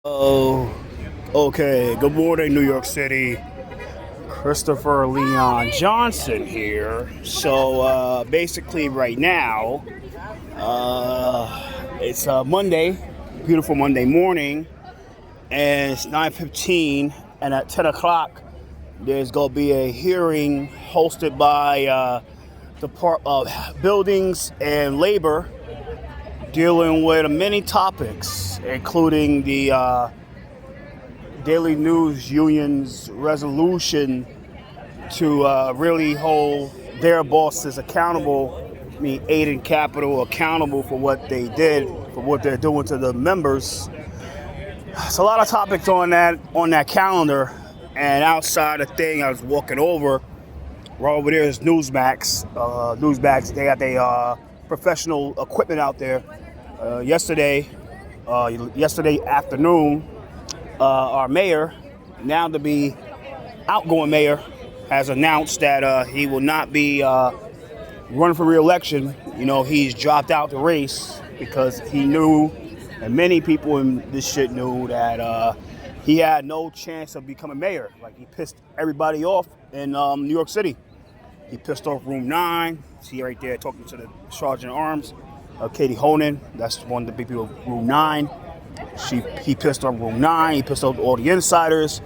Oh, okay. Good morning, New York City. Christopher Leon Johnson here. So, basically, right now, it's Monday, beautiful Monday morning, and it's 9:15. And at 10 o'clock, there's going to be a hearing hosted by the Part of Buildings and Labor, dealing with many topics, including the Daily News Union's resolution to really hold their bosses accountable, I mean Aiden Capital accountable for what they did, for what they're doing to the members. It's a lot of topics on that calendar. And outside the thing, I was walking over. Right over there is Newsmax. Newsmax, they got their professional equipment out there. Yesterday afternoon, our mayor, now to be outgoing mayor, has announced that he will not be running for re-election. He's dropped out the race because he knew, and many people in this shit knew, that he had no chance of becoming mayor. Like, he pissed everybody off in New York City. He pissed off Room 9. See right there talking to the Sergeant at Arms, Katie Honan. That's one of the big people of Room 9. He pissed off Room 9. He pissed off all the insiders.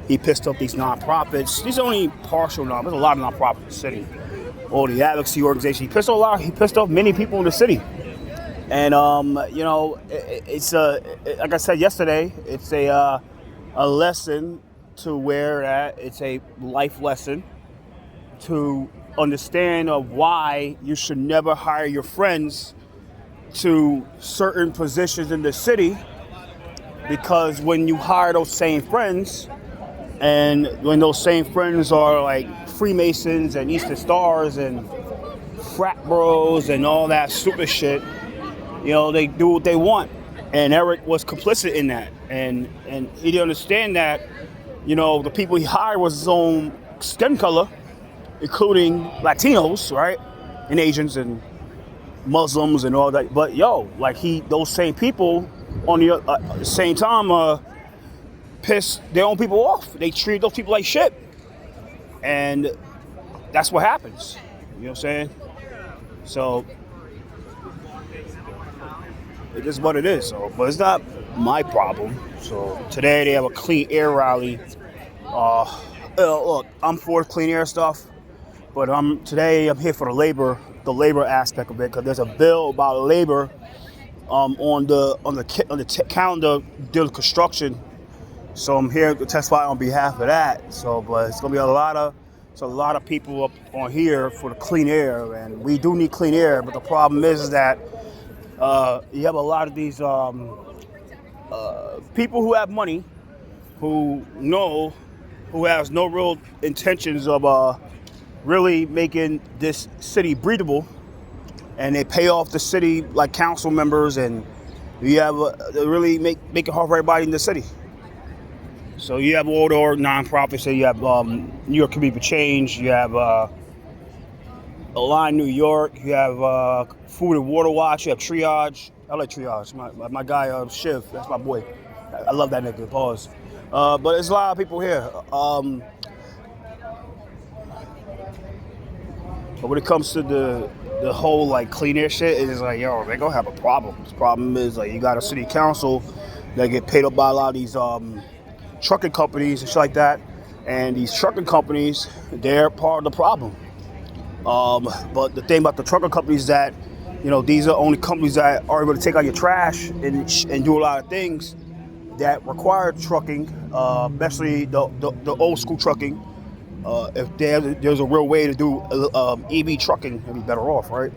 He pissed off these nonprofits. These are only partial nonprofits. There's a lot of nonprofits in the city. All the advocacy organizations. He pissed off many people in the city. And it's like I said yesterday, it's a lesson to where it's a life lesson to understand of why you should never hire your friends to certain positions in the city, because when you hire those same friends, and when those same friends are like Freemasons and Eastern Stars and frat bros and all that stupid shit, they do what they want. And Eric was complicit in that, and he didn't understand that the people he hired was his own skin color, including Latinos, right, and Asians and Muslims and all that. But those same people on the same time piss their own people off. They treat those people like shit, and that's what happens. You know what I'm saying? So it is what it is. So, but it's not my problem. So today they have a clean air rally. Look, I'm for clean air stuff, but today I'm here for the labor aspect of it, because there's a bill about labor on the calendar dealing with construction. So I'm here to testify on behalf of that. So, but it's gonna be a lot of people up on here for the clean air, and we do need clean air. But the problem is that you have a lot of these people who have money, who has no real intentions of really making this city breathable, and they pay off the city like council members, and you have they really make it hard for everybody in the city. So you have all the nonprofits. So you have New York Committee for Change. You have Align New York. You have Food and Water Watch. You have Triage. I like Triage. My guy Shiv. That's my boy. I love that nigga. Pause. But there's a lot of people here. But when it comes to the whole like clean air shit, it's like, they're gonna have a problem. The problem is, like, you got a city council that get paid up by a lot of these trucking companies and shit like that, and these trucking companies, they're part of the problem. But the thing about the trucking companies is that these are only companies that are able to take out your trash and do a lot of things that require trucking, especially the old school trucking. If there's a real way to do EV trucking, it'd be better off, right?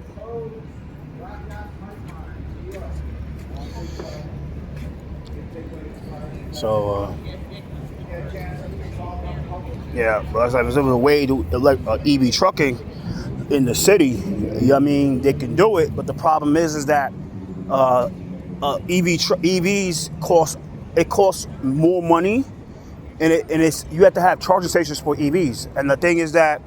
So, but as I was, there was a way to elect EV trucking in the city. They can do it, but the problem is that EVs cost more money, and it's you have to have charging stations for EVs. And the thing is that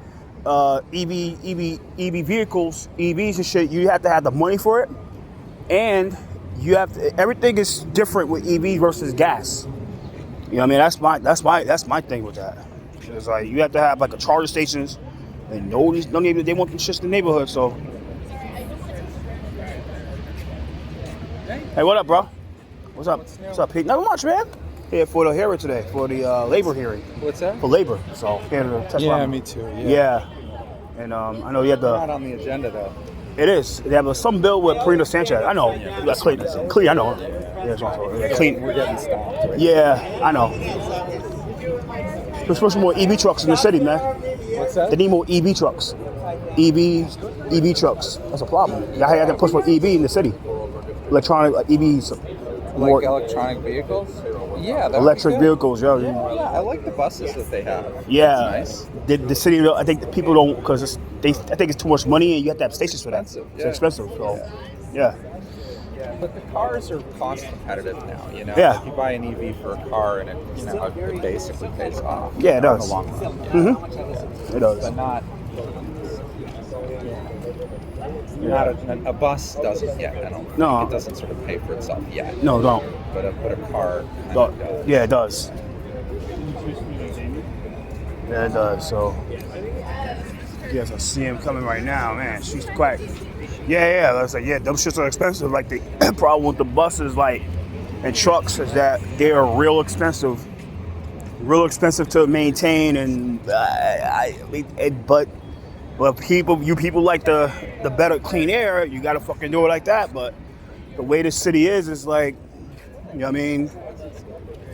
EV vehicles, EVs and shit, you have to have the money for it, and you have to, everything is different with EV versus gas. You know what I mean? That's my thing with that. It's like you have to have like a charger stations, and they want them shits in the neighborhood. So, hey, what up, bro? What's up? What's up, Pete? Not much, man. Here for the hearing today, for the labor hearing. What's that? For labor. So here to testify. Yeah, me too. Yeah. And I know you have the. Not on the agenda though. It is. They have some bill with Perino Sanchez. I know. Yeah, clean. I know. Yeah, clean. We're getting stopped. Right? Yeah, I know. There's supposed to be more EV trucks in the city, man. What's that? They need more EV trucks. EV trucks. That's a problem. Y'all have to push for EV in the city. Electronic EVs. More like electronic vehicles? Yeah. Electric vehicles, yeah. Yeah, I like the buses that they have. Yeah. It's nice. The city, I think the people don't, because I think it's too much money and you have to have stations for that. It's expensive. So, yeah. But the cars are cost competitive now, you know? Yeah. Like you buy an EV for a car and it basically pays off. Yeah, it does. In the long run. Mm-hmm. It does. But not a bus doesn't yet. I don't think it doesn't sort of pay for itself yet. No, don't. But a car kind of does. Yeah, it does. Yeah, it does. So, yes, I see him coming right now, man. She's quiet. Yeah. I was like, yeah, them shits are expensive. Like the problem with the buses, like and trucks, is that they are real expensive to maintain, and but people like the better clean air. You gotta fucking do it like that. But the way the city is like, you know what I mean?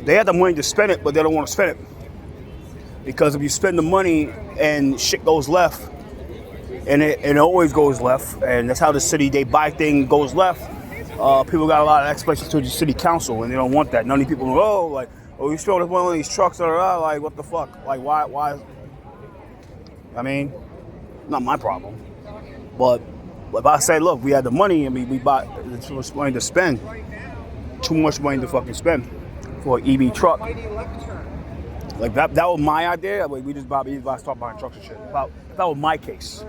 They have the money to spend it, but they don't want to spend it. Because if you spend the money and shit goes left, and it always goes left, and that's how the city, they buy things, goes left, people got a lot of expectations to the city council, and they don't want that. None of these people go, you showed us one of these trucks, like, what the fuck? Like, why? I mean, not my problem. But if I say, look, we had the money, and we bought too much money to spend, too much money to fucking spend for an EV truck. Like that was my idea. Like we just start buying trucks and shit. If that was my case,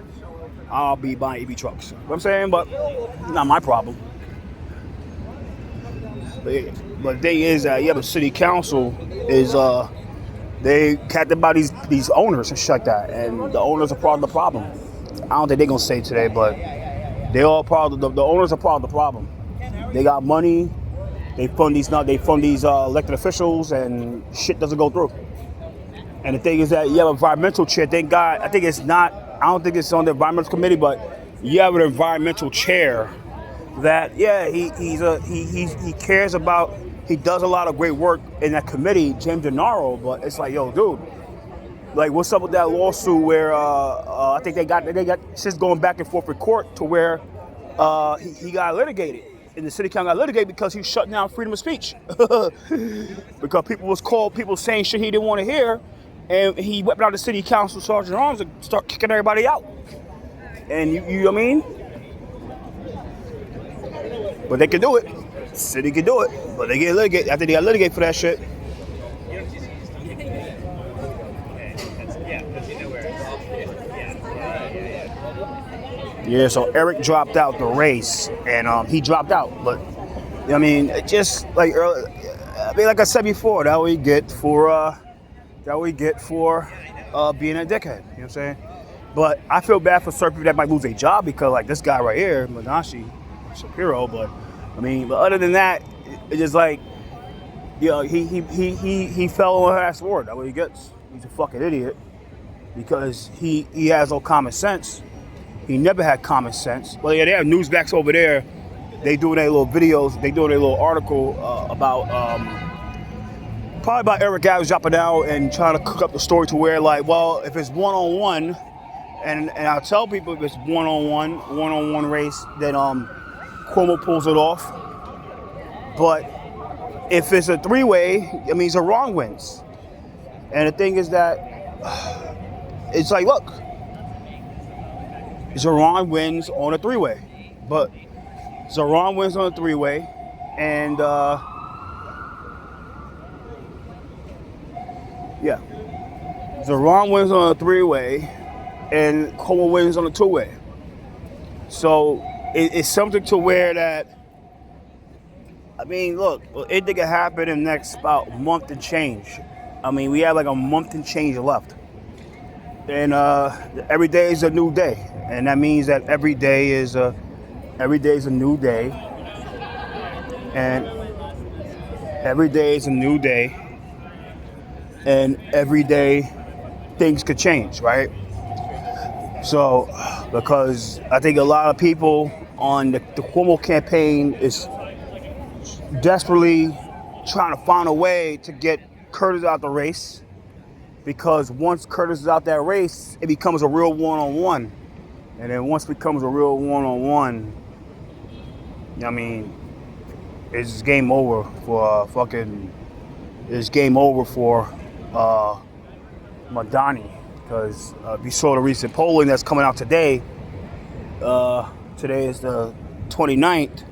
I'll be buying EV trucks. You know what I'm saying? But not my problem. But the thing is that you have a city council is they catch about these owners and shit like that, and the owners are part of the problem. I don't think they're gonna say it today, but they all part of the owners are part of the problem. They got money. They fund these elected officials, and shit doesn't go through. And the thing is that you have an environmental chair. Thank God. I don't think it's on the environmental committee, but you have an environmental chair that, he cares about. He does a lot of great work in that committee, James Gennaro. But it's like, yo, dude, like, what's up with that lawsuit where I think they got shit's going back and forth in court to where he got litigated. And the city council got litigated because he shut down freedom of speech. Because people saying shit he didn't want to hear, and he whipped out the city council sergeant arms and start kicking everybody out. And you know what I mean? But they can do it. The city can do it. But they get litigated. After they got litigated for that shit. Yeah, so Eric dropped out the race, and he dropped out. But I mean, just like earlier, like I said before, that we get for being a dickhead. You know what I'm saying? But I feel bad for certain people that might lose their job because, like, this guy right here, Manashi Shapiro. But I mean, but other than that, it's just like, he fell on her ass sword. That's what he gets. He's a fucking idiot because he has no common sense. He never had common sense. Well, yeah, they have Newsbacks over there. They doing their little videos. They doing their little article about probably about Eric Adams dropping out and trying to cook up the story to where, like, well, if it's one-on-one, and I'll tell people if it's one-on-one race, then Cuomo pulls it off. But if it's a three-way, it means Iran wins. And the thing is that it's like, look, Iran wins on a three-way, but Iran wins on a three-way, and Iran wins on a three-way, and Cuomo wins on a two-way. So it's something to where that I mean, look, anything can happen in the next about month and change. I mean, we have like a month and change left. And every day is a new day. And that means that every day is a new day. And every day is a new day. And every day things could change, right? So, because I think a lot of people on the Cuomo campaign is desperately trying to find a way to get Curtis out the race, because once Curtis is out that race, it becomes a real one-on-one. And then once it becomes a real one-on-one, I mean, it's game over for it's game over for Madani. Because if you saw the recent polling that's coming out today, today is the 29th,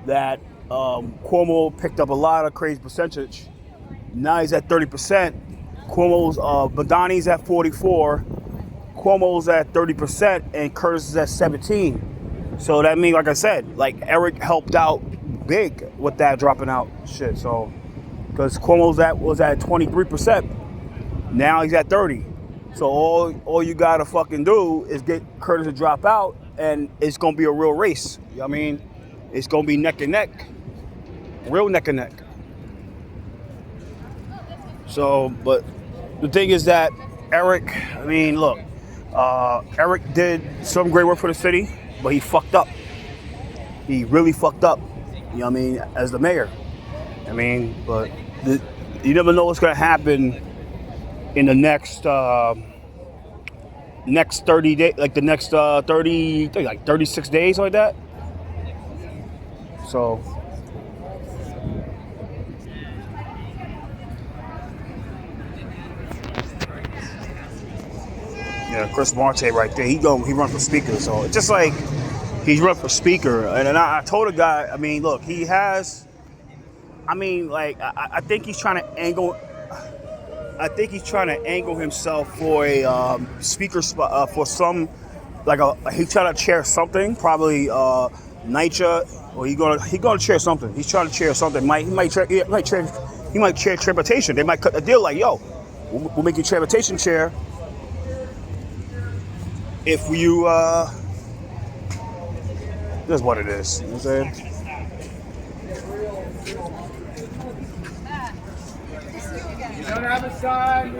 that Cuomo picked up a lot of crazy percentage. Now he's at 30%. Madani's at 44%. Cuomo's at 30%, and Curtis is at 17%. So that means, like I said, like Eric helped out big with that dropping out shit. So because Cuomo's was at 23%, now he's at 30%. So all you gotta fucking do is get Curtis to drop out, and it's gonna be a real race. You know what I mean? It's gonna be neck and neck, real neck and neck. So, but the thing is that Eric, I mean, look, Eric did some great work for the city, but he fucked up. He really fucked up, you know what I mean, as the mayor. I mean, but you never know what's gonna happen in the next 30 days, like the next 36 days, like that. So. Yeah, Chris Marte right there. He run for speaker. So it's just like he's run for speaker. And I told a guy, I mean, look, he has. I mean, like I think he's trying to angle. I think he's trying to angle himself for a speaker spot for some, like he's trying to chair something, probably NYCHA, or he gonna chair something. He's trying to chair something. He might chair transportation. They might cut the deal like, yo, we'll make you transportation chair if you that's what it is. You know what I'm saying? You don't have a sign.